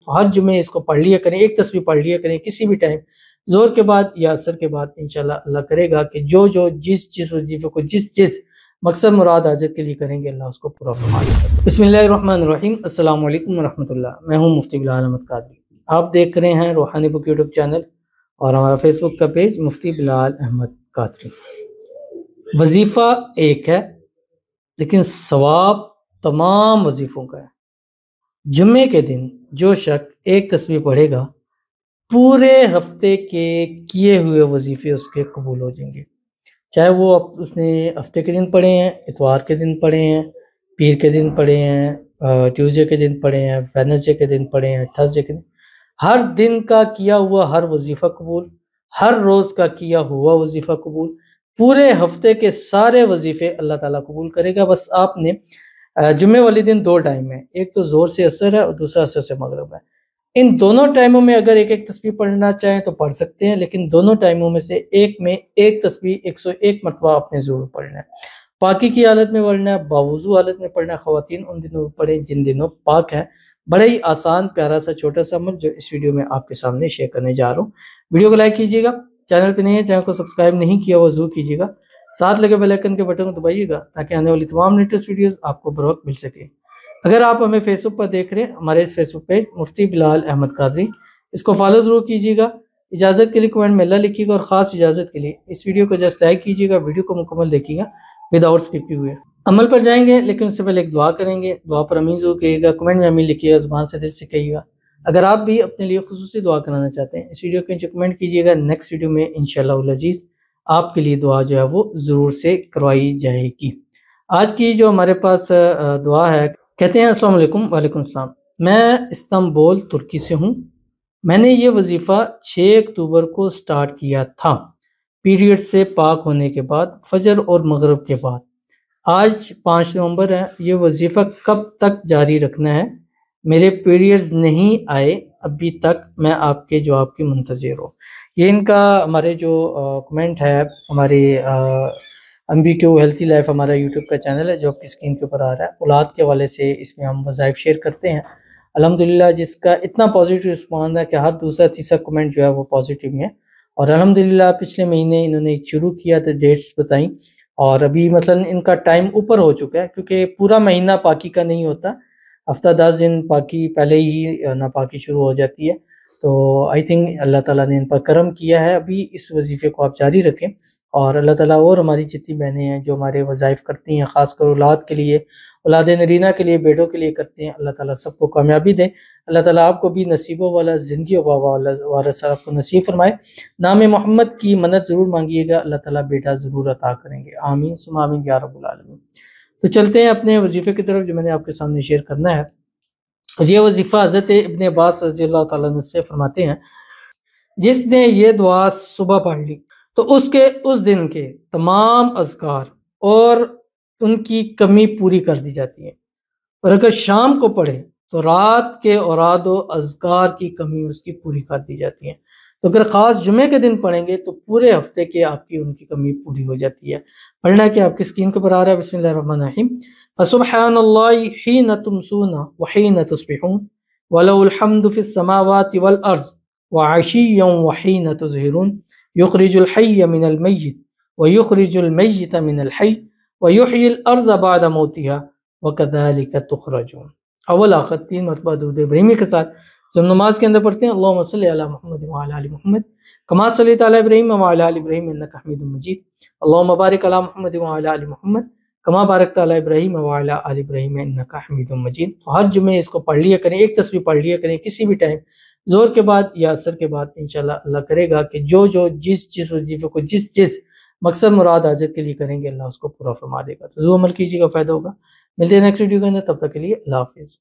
تو ہر جمعے اس کو پڑھ لیا کریں، ایک تسبیح پڑھ لیا کریں کسی بھی ٹائم، زور کے بعد یا عصر کے بعد، انشاءاللہ اللہ کرے گا کہ جو جس وظیفے کو جس مقصد مراد حاجت کے لیے کریں گے، اللہ اس کو پورا فرما دے گا۔ بسم اللہ الرحمن الرحیم، السلام علیکم ورحمۃ اللہ۔ میں ہوں مفتی بلال احمد قادری، آپ دیکھ رہے ہیں روحانی بک یوٹیوب چینل اور ہمارا فیس بک کا پیج مفتی بلال احمد قادری۔ وظیفہ ایک ہے لیکن ثواب تمام وظیفوں کا ہے۔ جمعے کے دن جو شخص ایک تسبیح پڑھے گا، پورے ہفتے کے کیے ہوئے وظیفے اس کے قبول ہو جائیں گے، چاہے وہ اس نے ہفتے کے دن پڑھے ہیں، اتوار کے دن پڑھے ہیں، پیر کے دن پڑھے ہیں، ٹیوزڈے کے دن پڑھے ہیں، ویڈنسڈے کے دن پڑھے ہیں، تھرسڈے کے دن، ہر دن کا کیا ہوا ہر وظیفہ قبول، ہر روز کا کیا ہوا وظیفہ قبول، پورے ہفتے کے سارے وظیفے اللہ تعالیٰ قبول کرے گا۔ بس آپ نے جمعے والے دن دو ٹائم ہے، ایک تو زور سے عصر ہے اور دوسرا عصر سے مغرب ہے، ان دونوں ٹائموں میں اگر ایک ایک تسبیح پڑھنا چاہیں تو پڑھ سکتے ہیں، لیکن دونوں ٹائموں میں سے ایک میں ایک تسبیح 101 مرتبہ آپ نے ضرور پڑھنا ہے۔ پاکی کی حالت میں پڑھنا ہے، باوضو حالت میں پڑھنا ہے، خواتین ان دنوں پڑھیں جن دنوں پاک ہے۔ بڑا ہی آسان پیارا سا چھوٹا سا عمل جو اس ویڈیو میں آپ کے سامنے شیئر کرنے جا رہا ہوں۔ ویڈیو کو لائک کیجیے گا، چینل پہ نہیں ہے چینل کو سبسکرائب نہیں کیا وہ ضرور کیجیے گا، ساتھ لگے بیل آئیکن کے بٹن کو دبائیے گا تاکہ آنے والی تمام لیٹسٹ ویڈیوز آپ کو بروقت مل سکے۔ اگر آپ ہمیں فیس بک پر دیکھ رہے ہیں، ہمارے اس فیس بک پیج مفتی بلال احمد قادری، اس کو فالو ضرور کیجیے گا۔ اجازت کے لیے کمنٹ میں اللہ لکھیے گا، اور خاص اجازت کے لیے اس ویڈیو کو جسٹ لائک کیجیے گا، ویڈیو کو مکمل دیکھیے گا وداؤٹ اسکپ کیے ہوئے۔ عمل پر جائیں گے لیکن اس سے پہلے ایک دعا کریں گے، دعا پر امین ضرور کہیے گا، کمنٹ میں امین لکھیے گا، زبان سے دل سے کہیے گا۔ اگر آپ بھی اپنے لیے خصوصی دعا کرانا چاہتے ہیں، اس ویڈیو کے نیچے کمنٹ کیجیے گا، نیکسٹ ویڈیو میں انشاءاللہ العزیز آپ کے لیے دعا جو ہے وہ ضرور سے کروائی جائے گی۔ آج کی جو ہمارے پاس دعا ہے، کہتے ہیں السلام علیکم۔ وعلیکم السلام۔ میں استنبول ترکی سے ہوں، میں نے یہ وظیفہ 6 اکتوبر کو سٹارٹ کیا تھا، پیریڈ سے پاک ہونے کے بعد، فجر اور مغرب کے بعد۔ آج 5 نومبر ہے، یہ وظیفہ کب تک جاری رکھنا ہے؟ میرے پیریڈز نہیں آئے ابھی تک، میں آپ کے جواب کی منتظر ہوں۔ یہ ان کا ہمارے جو کمنٹ ہے، ہمارے MBQ ہیلتھی لائف ہمارا یوٹیوب کا چینل ہے جو آپ کی اسکرین کے اوپر آ رہا ہے، اولاد کے حوالے سے اس میں ہم وظائف شیئر کرتے ہیں الحمدللہ، جس کا اتنا پازیٹیو رسپانس ہے کہ ہر دوسرا تیسرا کمنٹ جو ہے وہ پازیٹیو میں ہے، اور الحمدللہ پچھلے مہینے انہوں نے شروع کیا تو ڈیٹس بتائیں، اور ابھی مثلا ان کا ٹائم اوپر ہو چکا ہے، کیونکہ پورا مہینہ پاکی کا نہیں ہوتا، ہفتہ 10 دن پاکی پہلے ہی ناپاکی شروع ہو جاتی ہے، تو آئی تھنک اللہ تعالیٰ نے ان پر کرم کیا ہے۔ ابھی اس وظیفے کو آپ جاری رکھیں، اور اللہ تعالیٰ اور ہماری جتنی بہنیں ہیں جو ہمارے وظائف کرتی ہیں، خاص کر اولاد کے لیے، اولاد نرینہ کے لیے، بیٹوں کے لیے کرتے ہیں، اللہ تعالیٰ سب کو کامیابی دے، اللہ تعالیٰ آپ کو بھی نصیبوں والا زندگی والا آپ کو نصیب فرمائے۔ نام محمد کی منت ضرور مانگیے گا، اللہ تعالیٰ بیٹا ضرور عطا کریں گے، آمین ثم آمین یا رب العالمین۔ تو چلتے ہیں اپنے وظیفے کی طرف جو میں نے آپ کے سامنے شیئر کرنا ہے، اور یہ وظیفہ حضرت ابن عباس رضی اللہ تعالیٰ عنہ سے فرماتے ہیں، جس نے یہ دعا صبح پڑھ لی تو اس دن کے تمام اذکار اور ان کی کمی پوری کر دی جاتی ہے، اور اگر شام کو پڑھے تو رات کے اوراد و اذکار کی کمی اس کی پوری کر دی جاتی ہے، تو اگر خاص جمعے کے دن پڑھیں گے تو پورے ہفتے کے آپ کی ان کی کمی پوری ہو جاتی ہے۔ پڑھنا کہ آپ کی اسکرین کے پر آ رہا ہے، بسم اللہ الرحمن الرحیم، فسبحان اللہ حین تمسون وحین تصبحون ولہ الحمد فی السماوات والارض وعشیا وحین تظہرون یخرج الحی من المیت ویخرج المیت من الحی ویحیی الارض بعد موتها وکذالک تخرجون۔ اول آخر 3 مرتبہ درود ابراہیمی کے ساتھ جو ہم نماز کے اندر پڑھتے ہیں، اللہم صلی علی محمد وعلی آل محمد کما صلیت علی ابراہیم وعلی آل ابراہیم انک حمید مجید، اللہم بارک علی محمد وعلی آل محمد کما بارکت علی ابراہیم وعلی آل ابراہیم انک حمید مجید۔ تو ہر جمعے اس کو پڑھ لیا کریں، ایک تسبیح پڑھ لیا کریں کسی بھی ٹائم، زور کے بعد یا عصر کے بعد، انشاءاللہ اللہ کرے گا کہ جو جس وظیفے کو جس مقصد مراد حاجت کے لیے کریں گے، اللہ اس کو پورا فرما دے گا۔ تو ضرور عمل کیجیے گا، فائدہ ہوگا۔ ملتے ہیں نیکسٹ ویڈیو کے اندر، تب تک کے لیے اللہ حافظ۔